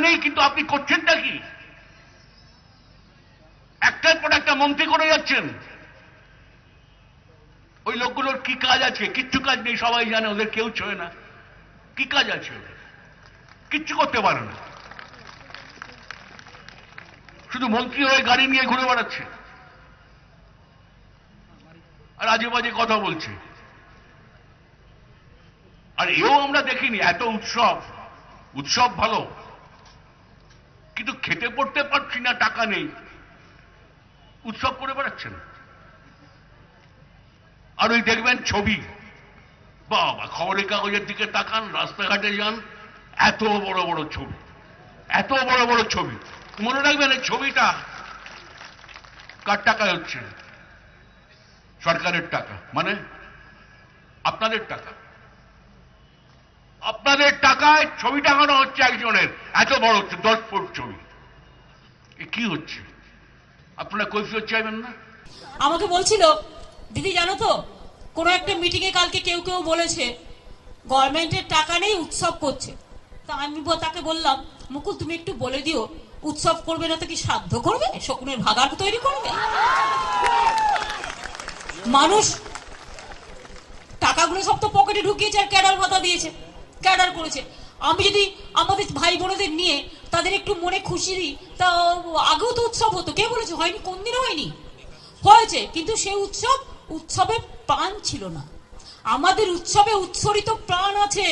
নেই, কিন্তু আপনি করছেনটা কি? একটার পর একটা মন্ত্রী করে যাচ্ছেন। ওই লোকগুলোর কি কাজ আছে? কিচ্ছু কাজ নেই, সবাই জানে, ওদের কেউ ছোঁয় না। কি কাজ আছে ওদের? কিচ্ছু করতে পারে না, শুধু মন্ত্রী হয়ে গাড়ি নিয়ে ঘুরে বেড়াচ্ছে আর আজে বাজে কথা বলছে। আর এও আমরা দেখিনি, এত উৎসব, উৎসব ভালো, কিন্তু খেতে পড়তে পারছি না, টাকা নেই, উৎসব করে বেড়াচ্ছেন। আর ওই দেখবেন ছবি, বাবা, খবরের কাগজের দিকে তাকান, রাস্তাঘাটে যান, এত বড় বড় ছবি, এত বড় বড় ছবি। মনে রাখবেন, এই ছবিটা কার টাকায় হচ্ছে? সরকারের টাকা, মানে আপনাদের টাকা। আপনাদের টাকায় ছবি টাকানো হচ্ছে একজনের, এত বড় 10 ফুট ছবি। এ কি হচ্ছে? আপনারা কৈফিয়ত চাইবেন না? আমাকে বলছিল, দিদি জানো তো, কোন একটা মিটিং এ কালকে কেউ কেউ বলেছে গভর্নমেন্টের টাকা নেই, উৎসব করছে। তা আমি তাকে বললাম, মুকুল তুমি একটু বলে দিও, উৎসব করবে না তো কি শ্রাদ্ধ করবে, শকুনের ভাগার তৈরি করবে? মানুষ টাকাগুলো সব তো পকেটে ঢুকিয়েছে আর ক্যাডার ভাতা দিয়েছে, ক্যাডার করেছে। আমি যদি আমাদের ভাই বোনদের নিয়ে তাদের একটু মনে খুশি দিই, তা আগেও তো উৎসব হতো, কে বলেছে হয়নি? কোনদিনও হয়নি, হয়েছে, কিন্তু সেই উৎসবে প্রাণ ছিল না। আমাদের উৎসবে উৎসরিত প্রাণ আছে।